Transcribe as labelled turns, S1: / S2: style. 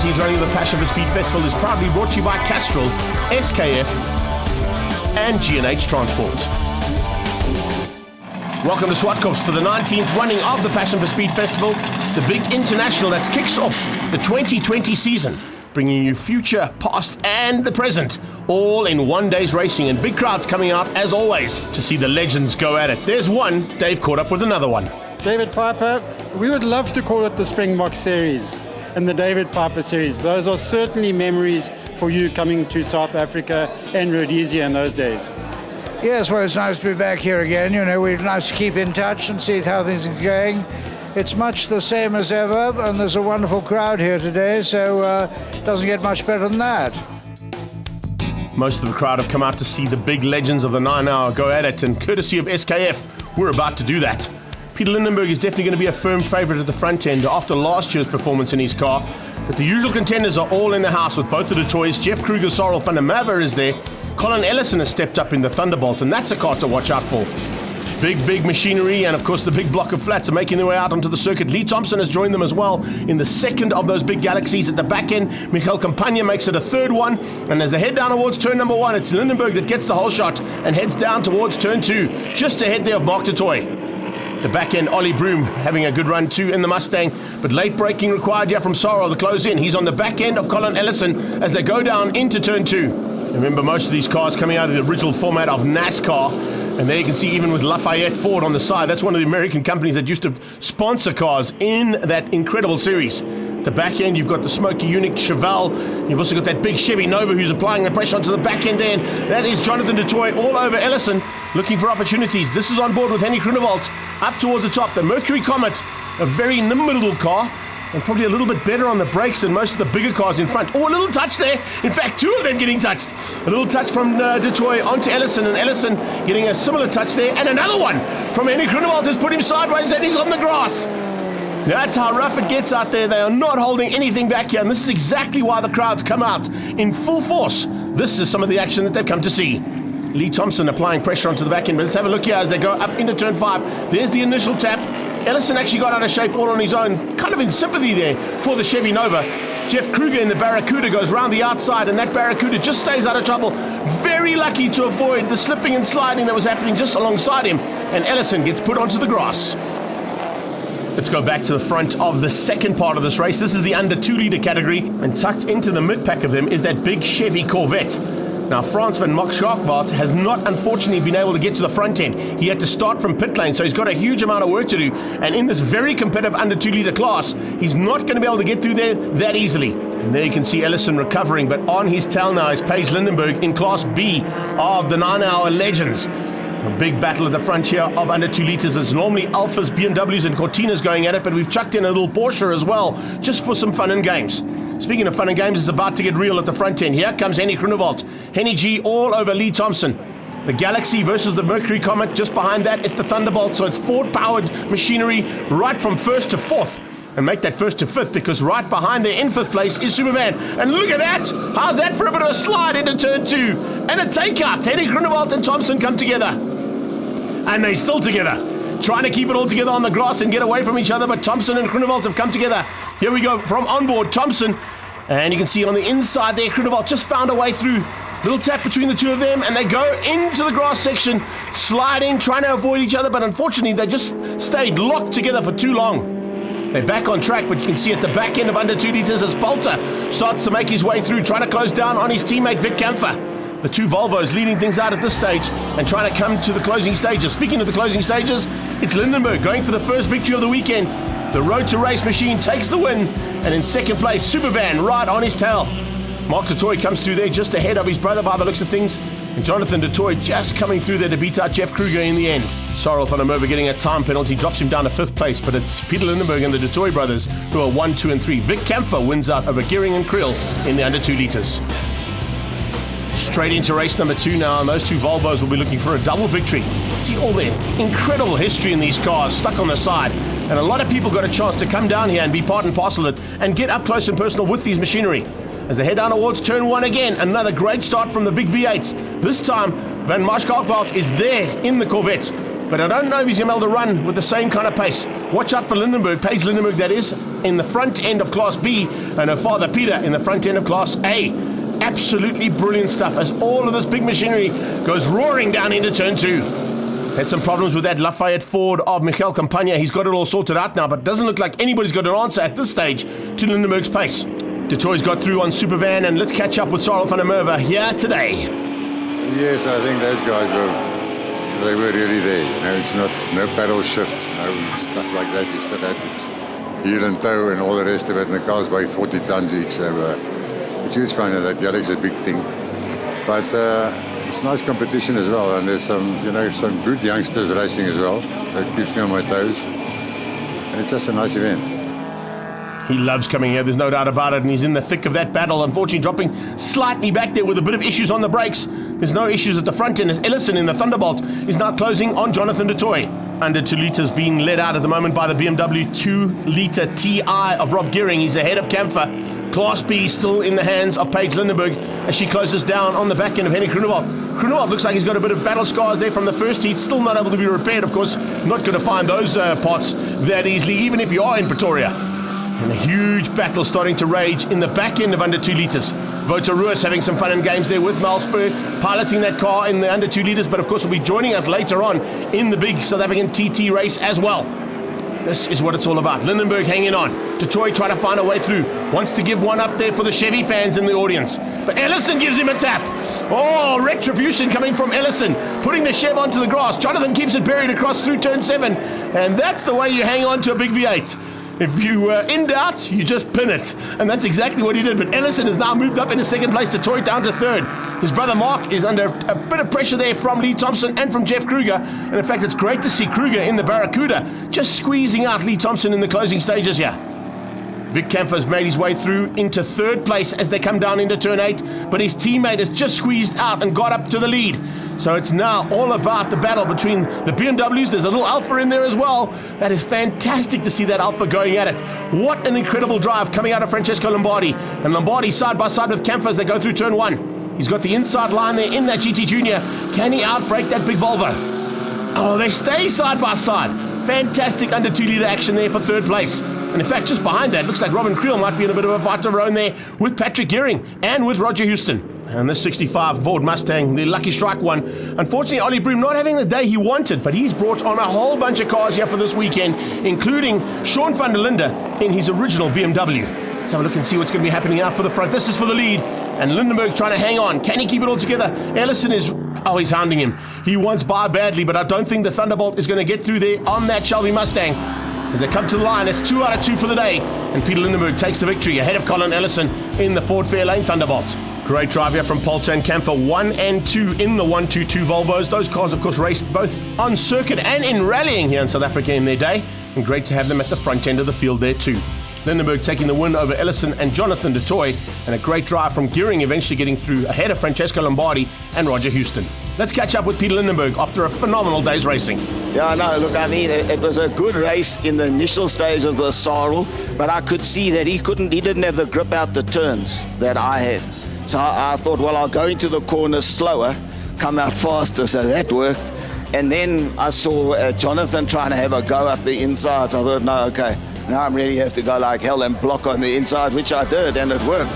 S1: 19th running of the Passion for Speed Festival is proudly brought to you by Castrol, SKF, and G&H Transport. Welcome to Swartkops for the 19th running of the Passion for Speed Festival, the big international that kicks off the 2020 season, bringing you future, past, and the present, all in one day's racing, and big crowds coming out, as always, to see the legends go at it. There's one, Dave caught up with another one.
S2: David Piper, we would love to call it the Springbok Series and the David Piper Series. Those are certainly memories for you coming to South Africa and Rhodesia in those days.
S3: Yes, well, it's nice to be back here again. You know, it's nice to keep in touch and see how things are going. It's much the same as ever, and there's a wonderful crowd here today, so it doesn't get much better than that.
S1: Most of the crowd have come out to see the big legends of the 9-hour go at it, and courtesy of SKF, we're about to do that. Peter Lindenberg is definitely going to be a firm favourite at the front end after last year's performance in his car, but the usual contenders are all in the house with both of the toys. Jeff Kruger, Sorrel van der Merwe is there. Colin Ellison has stepped up in the Thunderbolt, and that's a car to watch out for. Big machinery, and of course the big block of flats are making their way out onto the circuit. Lee Thompson has joined them as well in the second of those big galaxies at the back end. Michael Campagna makes it a third one, and as they head down towards turn number 1, it's Lindenberg that gets the whole shot and heads down towards turn 2, just ahead there of Mark du Toit. The back end, Ollie Broom having a good run too in the Mustang, but late braking required here from Sorrel to close in. He's on the back end of Colin Ellison as they go down into turn 2. Remember, most of these cars coming out of the original format of NASCAR, and there you can see even with Lafayette Ford on the side, that's one of the American companies that used to sponsor cars in that incredible series. At the back end, you've got the smoky Unique Chevelle. You've also got that big Chevy Nova who's applying the pressure onto the back end there, and that is Jonathan du Toit all over Ellison, looking for opportunities. This is on board with Henny Groenewald up towards the top. The Mercury Comet, a very nimble little car, and probably a little bit better on the brakes than most of the bigger cars in front. Oh, a little touch there. In fact, 2 of them getting touched. A little touch from du Toit onto Ellison, and Ellison getting a similar touch there. And another one from Henny Groenewald has put him sideways, and he's on the grass. That's how rough it gets out there. They are not holding anything back here, and this is exactly why the crowds come out in full force. This is some of the action that they've come to see. Lee Thompson applying pressure onto the back end, but let's have a look here as they go up into turn 5. There's the initial tap. Ellison actually got out of shape all on his own, kind of in sympathy there for the Chevy Nova. Jeff Kruger in the Barracuda goes round the outside, and that Barracuda just stays out of trouble. Very lucky to avoid the slipping and sliding that was happening just alongside him, and Ellison gets put onto the grass. Let's go back to the front of the second part of this race. This is the under 2-litre category, and tucked into the mid-pack of them is that big Chevy Corvette. Now, Frans van Schaackwaart has not, unfortunately, been able to get to the front end. He had to start from pit lane, so he's got a huge amount of work to do. And in this very competitive under 2-litre class, he's not going to be able to get through there that easily. And there you can see Ellison recovering, but on his tail now is Paige Lindenberg in Class B of the 9-hour legends. A big battle at the front here of under 2 litres. It's normally Alphas, BMWs, and Cortinas going at it, but we've chucked in a little Porsche as well, just for some fun and games. Speaking of fun and games, it's about to get real at the front end. Here comes Henny Groenewald. Henny G all over Lee Thompson. The Galaxy versus the Mercury Comet. Just behind that, it's the Thunderbolt. So it's Ford-powered machinery right from 1st to 4th. And make that 1st to 5th, because right behind there in 5th place is Supervan. And look at that! How's that for a bit of a slide into turn 2? And a takeout. Henny Groenewald and Thompson come together. And they're still together. Trying to keep it all together on the grass and get away from each other, but Thompson and Groenewald have come together. Here we go from onboard, Thompson. And you can see on the inside there, Groenewald just found a way through. Little tap between the two of them, and they go into the grass section, sliding, trying to avoid each other, but unfortunately they just stayed locked together for too long. They're back on track, but you can see at the back end of under 2 litres as Bolter starts to make his way through, trying to close down on his teammate Vic Kampfer. The two Volvos leading things out at this stage and trying to come to the closing stages. Speaking of the closing stages, it's Lindenberg going for the first victory of the weekend. The Road to Race machine takes the win, and in second place, Supervan right on his tail. Mark du Toit comes through there just ahead of his brother by the looks of things, and Jonathan du Toit just coming through there to beat out Jeff Kruger in the end. Sorrel van der Merwe getting a time penalty, drops him down to 5th place, but it's Peter Lindenberg and the du Toit brothers who are 1, 2, and 3. Vic Kampfer wins out over Geering and Krill in the under 2 litres. Straight into race number 2 now, and those two Volvos will be looking for a double victory. See all the incredible history in these cars stuck on the side, and a lot of people got a chance to come down here and be part and parcel of it and get up close and personal with these machinery. As they head down towards turn 1 again, another great start from the big V8s. This time, Van Schaackwaart is there in the Corvette, but I don't know if he's going to be able to run with the same kind of pace. Watch out for Lindenberg, Paige Lindenberg that is, in the front end of Class B and her father Peter in the front end of Class A. Absolutely brilliant stuff as all of this big machinery goes roaring down into turn 2. Had some problems with that Lafayette Ford of Michael Campagna. He's got it all sorted out now, but doesn't look like anybody's got an answer at this stage to Lindenberg's pace. Du Toit's got through on Supervan, and let's catch up with Sarel van der Merwe here today.
S4: Yes, I think those guys were really there. It's not no paddle shift, no stuff like that. You still had it heel and toe and all the rest of it, and the cars weigh 40 tons each. So it's huge fun, and that Galaxy is a big thing. But it's nice competition as well, and there's some good youngsters racing as well. That keeps me on my toes, and it's just a nice event.
S1: He loves coming here, there's no doubt about it, and he's in the thick of that battle, unfortunately dropping slightly back there with a bit of issues on the brakes. There's no issues at the front end as Ellison in the Thunderbolt is now closing on Jonathan du Toit. Under 2 litres being led out at the moment by the BMW 2-litre TI of Rob Gearing. He's ahead of Kampfer. Class B still in the hands of Paige Lindenberg as she closes down on the back end of Henrik Groenewald. Groenewald looks like he's got a bit of battle scars there from the first heat, still not able to be repaired, of course. Not going to find those parts that easily, even if you are in Pretoria. And a huge battle starting to rage in the back end of under 2 litres. Wouter Roos having some fun and games there with Malsberg, piloting that car in the under 2 litres, but of course will be joining us later on in the big South African TT race as well. This is what it's all about. Lindenberg hanging on. Du Toit trying to find a way through. Wants to give one up there for the Chevy fans in the audience. But Ellison gives him a tap. Oh, retribution coming from Ellison. Putting the Chev onto the grass. Jonathan keeps it buried across through turn 7. And that's the way you hang on to a big V8. If you in doubt, you just pin it. And that's exactly what he did. But Ellison has now moved up into second place. Du Toit down to third. His brother Mark is under a bit of pressure there from Lee Thompson and from Jeff Kruger. And in fact, it's great to see Kruger in the Barracuda just squeezing out Lee Thompson in the closing stages here. Vic Kampfer's made his way through into third place as they come down into turn 8. But his teammate has just squeezed out and got up to the lead. So it's now all about the battle between the BMWs. There's a little Alpha in there as well. That is fantastic to see that Alpha going at it. What an incredible drive coming out of Francesco Lombardi. And Lombardi side by side with Kampfer as they go through turn 1. He's got the inside line there in that GT Junior. Can he outbrake that big Volvo? Oh, they stay side by side. Fantastic under 2 litre action there for third place. And in fact, just behind that, looks like Robin Creel might be in a bit of a fight of her own there with Patrick Gearing and with Roger Houston. And this 65 Ford Mustang, the Lucky Strike one. Unfortunately, Ollie Broom not having the day he wanted, but he's brought on a whole bunch of cars here for this weekend, including Sean van der Linde in his original BMW. Let's have a look and see what's going to be happening out for the front. This is for the lead. And Lindenberg trying to hang on. Can he keep it all together? Ellison is... Oh, he's hounding him. He wants by badly, but I don't think the Thunderbolt is going to get through there on that Shelby Mustang. As they come to the line, it's 2 out of 2 for the day. And Peter Lindenberg takes the victory ahead of Colin Ellison in the Ford Fairlane Thunderbolt. Great drive here from Poulter and Kampfer, 1 and 2 in the 122 Volvos. Those cars, of course, raced both on circuit and in rallying here in South Africa in their day. And great to have them at the front end of the field there too. Lindenberg taking the win over Ellison and Jonathan du Toit, and a great drive from Gearing eventually getting through ahead of Francesco Lombardi and Roger Houston. Let's catch up with Peter Lindenberg after a phenomenal day's racing.
S5: Yeah, no, look, I mean, it was a good race in the initial stage of the Sarel, but I could see that he didn't have the grip out the turns that I had. So I thought, well, I'll go into the corners slower, come out faster, so that worked. And then I saw Jonathan trying to have a go up the inside, so I thought, no, okay, now I really have to go like hell and block on the inside, which I did, and it worked.